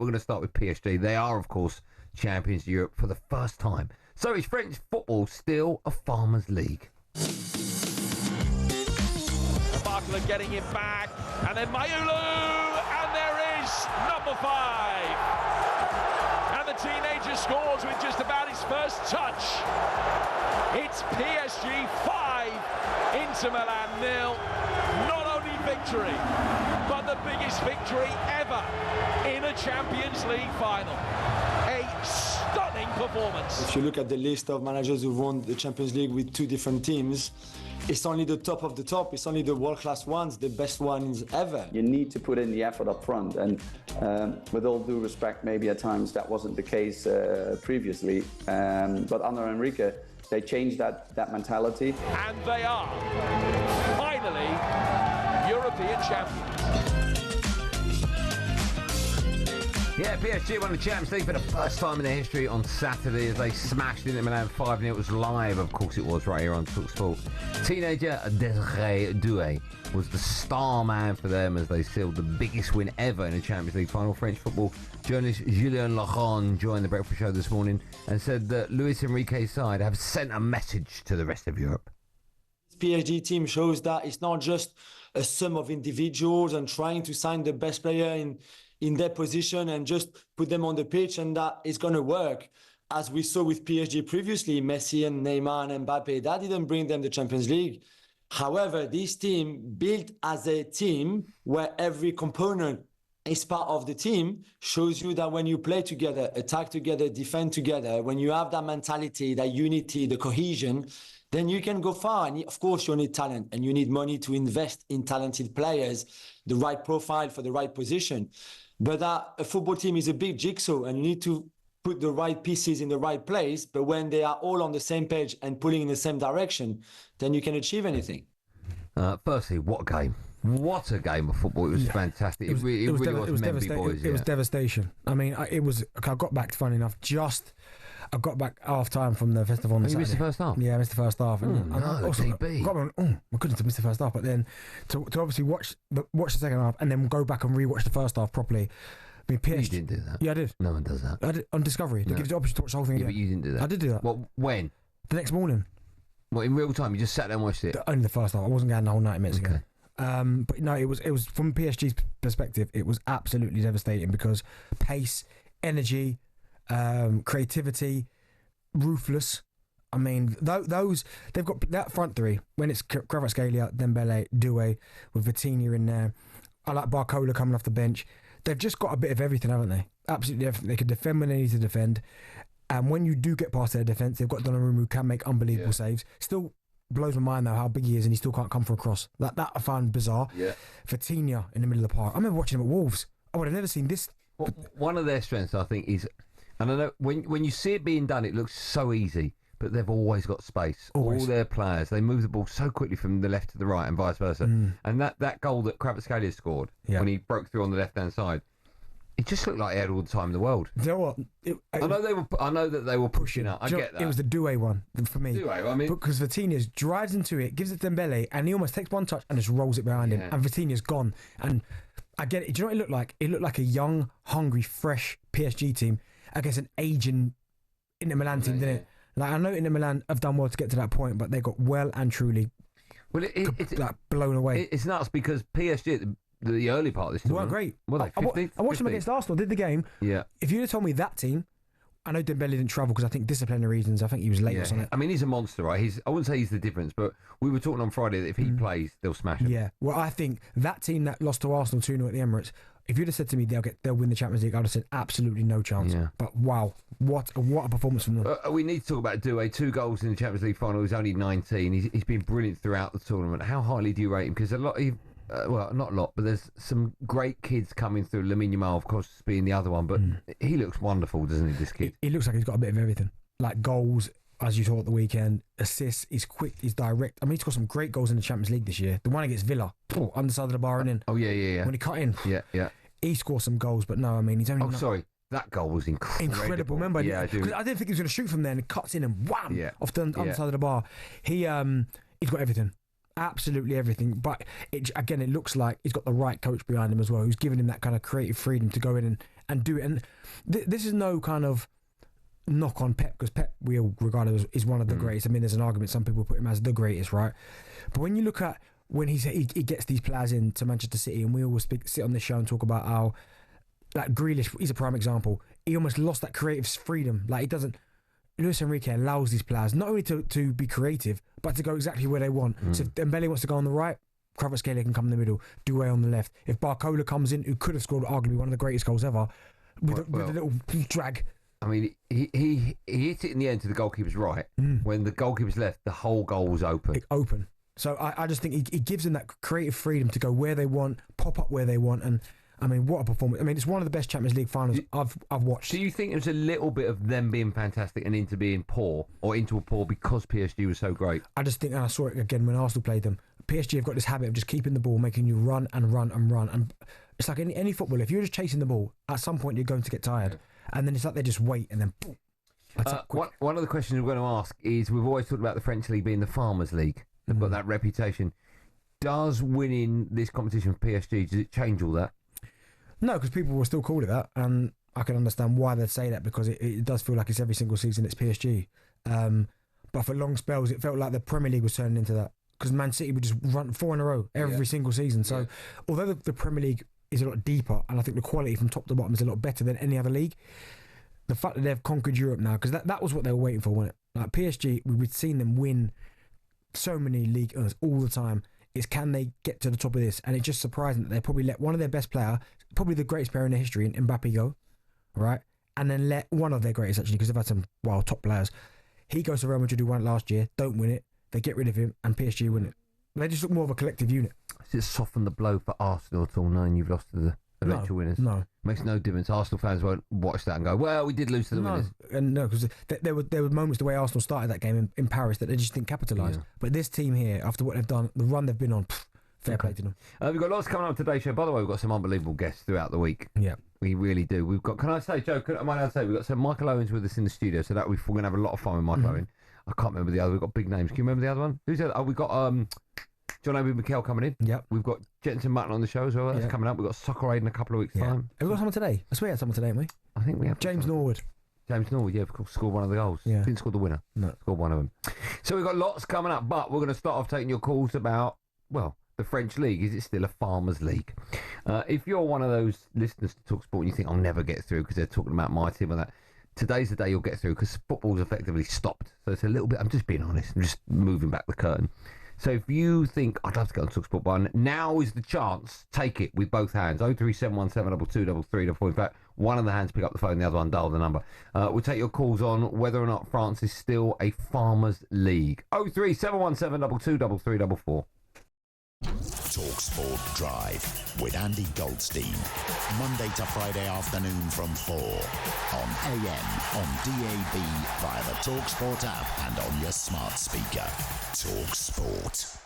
we're going to start with PSG. They are, of course, champions of Europe for the first time. So is French football still a farmers' league? Barkler getting it back, and then Mayulu, and there is number 5. And the teenager scores with just about his first touch. It's PSG 5, Inter Milan 0. Not only victory, but the biggest victory ever in a Champions League final. A stunning performance. If you look at the list of managers who won the Champions League with 2 different teams, it's only the top of the top. It's only the world-class ones, the best ones ever. You need to put in the effort up front, and with all due respect, maybe at times that wasn't the case previously. But under Enrique, they changed that mentality. And they are finally European champions. Yeah, PSG won the Champions League for the first time in their history on Saturday as they smashed Inter Milan 5-0. It was live, of course it was, right here on talkSPORT. Teenager Desire Doue was the star man for them as they sealed the biggest win ever in a Champions League final. French football journalist Julien Laurent joined the breakfast show this morning and said that Luis Enrique's side have sent a message to the rest of Europe. This PSG team shows that it's not just a sum of individuals and trying to sign the best player in their position and just put them on the pitch, and that is going to work. As we saw with PSG previously, Messi and Neymar and Mbappe, that didn't bring them the Champions League. However, this team built as a team where every component is part of the team shows you that when you play together, attack together, defend together, when you have that mentality, that unity, the cohesion, then you can go far. And of course, you need talent and you need money to invest in talented players, the right profile for the right position. But a football team is a big jigsaw and you need to put the right pieces in the right place. But when they are all on the same page and pulling in the same direction, then you can achieve anything. Firstly, what a game. What a game of football. It was fantastic. It really was devastating. It was devastation. I mean, I got back, funny enough, I got back half time from the festival on the Saturday. You missed the first half? Yeah, I missed the first half. And I my goodness, I missed the first half. But then to obviously watch the second half and then go back and rewatch the first half properly. I mean, PSG, you didn't do that. Yeah, I did. No one does that. I did on Discovery. They give you the option to watch the whole thing again. But you didn't do that. I did do that. What? When? The next morning. What, in real time? You just sat there and watched it? Only the first half. I wasn't going the whole 90 minutes ago. But no, it was from PSG's perspective, it was absolutely devastating because pace, energy, creativity, ruthless. I mean, those they've got that front three when it's Kvaratskhelia, Dembele, Doue with Vitinha in there. I like Barcola coming off the bench. They've just got a bit of everything, haven't they? Absolutely everything. They can defend when they need to defend, and when you do get past their defence, they've got Donnarumma who can make unbelievable saves. Still blows my mind though how big he is and he still can't come for a cross. That I find bizarre. Yeah. Vitinha in the middle of the park. I remember watching him at Wolves. I would have never seen this. Well, one of their strengths, I think, is, and I know when you see it being done, it looks so easy, but they've always got space. Always. All their players, they move the ball so quickly from the left to the right and vice versa. And that goal that Kvaratskhelia scored when he broke through on the left-hand side, it just looked like he had all the time in the world. You know what? I know that they were pushing up. I get that. It was the Doue one for me. Doue, I mean, because Vitinha drives into it, gives it to Dembele, and he almost takes one touch and just rolls it behind him. And Vitinha's gone. And I get it. Do you know what it looked like? It looked like a young, hungry, fresh PSG team against an aging Inter Milan team, didn't it? Like, I know Inter Milan have done well to get to that point, but they got well and truly it's like blown away. It's nuts because PSG, the early part of this tournament, weren't great. Were they 15th? I watched them against Arsenal, did the game. Yeah. If you'd have told me that team, I know Dembele didn't travel because I think disciplinary reasons. I think he was late or something. I mean, he's a monster, right? I wouldn't say he's the difference, but we were talking on Friday that if he plays, they'll smash him. Yeah. Well, I think that team that lost to Arsenal 2-0 at the Emirates, if you'd have said to me they'll win the Champions League, I'd have said absolutely no chance. Yeah. But wow, what a performance from them. We need to talk about Doue. 2 goals in the Champions League final. He's only 19. He's been brilliant throughout the tournament. How highly do you rate him? Because a lot of... well, not a lot, but there's some great kids coming through. Lamine Yamal, of course, being the other one, but he looks wonderful, doesn't he, this kid? He looks like he's got a bit of everything. Like goals, as you saw at the weekend, assists, he's quick, he's direct. I mean, he's got some great goals in the Champions League this year. The one against Villa, underside of the bar and in. Oh, yeah. When he cut in. Yeah. He scored some goals, but no, I mean, he's only... Oh, sorry. That goal was incredible. Remember? Yeah, I do. I didn't think he was going to shoot from there, and he cuts in and wham! Off the underside of the bar. He's got everything. Absolutely everything, but it looks like he's got the right coach behind him as well, who's giving him that kind of creative freedom to go in and do it. And this is no kind of knock on Pep, because Pep we all regard him as one of the greatest. I mean, there's an argument, some people put him as the greatest, right? But when you look at when he gets these players into Manchester City, and we always sit on this show and talk about how, like, Grealish, he's a prime example. He almost lost that creative freedom. Like, he doesn't. Luis Enrique allows these players not only to be creative, but to go exactly where they want. So if Dembele wants to go on the right, Kvaratskhelia can come in the middle, Doue on the left. If Barcola comes in, who could have scored arguably one of the greatest goals ever, with a little drag. I mean, he hit it in the end to the goalkeeper's right. When the goalkeeper's left, the whole goal was open. So I just think he gives them that creative freedom to go where they want, pop up where they want, and I mean, what a performance! I mean, it's one of the best Champions League finals I've watched. Do you think it was a little bit of them being fantastic and Inter being poor, or Inter were poor because PSG was so great? I just think, and I saw it again when Arsenal played them. PSG have got this habit of just keeping the ball, making you run and run and run, and it's like any football. If you're just chasing the ball, at some point you're going to get tired, and then it's like they just wait and then boom. One of the questions we're going to ask is, we've always talked about the French league being the Farmers' League. They've got that reputation. Does winning this competition for PSG, does it change all that? No, because people will still call it that, and I can understand why they'd say that, because it does feel like it's every single season it's PSG. But for long spells, it felt like the Premier League was turning into that, because Man City would just run 4 in a row every single season. So although the Premier League is a lot deeper, and I think the quality from top to bottom is a lot better than any other league, the fact that they've conquered Europe now, because that was what they were waiting for, wasn't it? Like PSG, we've seen them win so many league all the time. Is can they get to the top of this? And it's just surprising that they probably let one of their best player, probably the greatest player in their history, in Mbappe, go, right? And then let one of their greatest, actually, because they've had some top players. He goes to Real Madrid, who won it last year, don't win it. They get rid of him, and PSG win it. They just look more of a collective unit. Does it soften the blow for Arsenal at all, knowing you've lost to the eventual winners? No. Makes no difference. Arsenal fans won't watch that and go, well, we did lose to the winners. And no, because there were moments the way Arsenal started that game in Paris that they just didn't capitalise. Yeah. But this team here, after what they've done, the run they've been on, fair play to them. We've got lots coming up today's show. By the way, we've got some unbelievable guests throughout the week. Yeah. We really do. We've got, can I say, Joe, am I allowed to say, we've got Michael Owen's with us in the studio, so we're going to have a lot of fun with Michael Owen. I can't remember the other. We've got big names. Can you remember the other one? Who's the other? Oh, we've got John Obi Mikel coming in. Yep. We've got Jensen Mutton on the show as well. That's coming up. We've got Soccer Aid in a couple of weeks' time. Have we got someone today? I swear we had someone today, haven't we? I think we have. James Norwood. James Norwood, yeah, of course, scored one of the goals. Yeah. Didn't score the winner. No. Scored one of them. So we've got lots coming up, but we're going to start off taking your calls about, well, the French league. Is it still a farmers' league? If you're one of those listeners to talkSPORT and you think I'll never get through because they're talking about my team and that, today's the day you'll get through, because football's effectively stopped. So it's a little bit, I'm just being honest, I'm just moving back the curtain. So if you think I'd love to go on talkSPORT 1, now is the chance. Take it with both hands. 03717223334. In fact, one of the hands pick up the phone, the other one dial the number. We'll take your calls on whether or not France is still a farmers' league. 03717223334. talkSPORT Drive with Andy Goldstein. Monday to Friday afternoon from 4 on AM, on DAB, via the talkSPORT app and on your smart speaker. talkSPORT.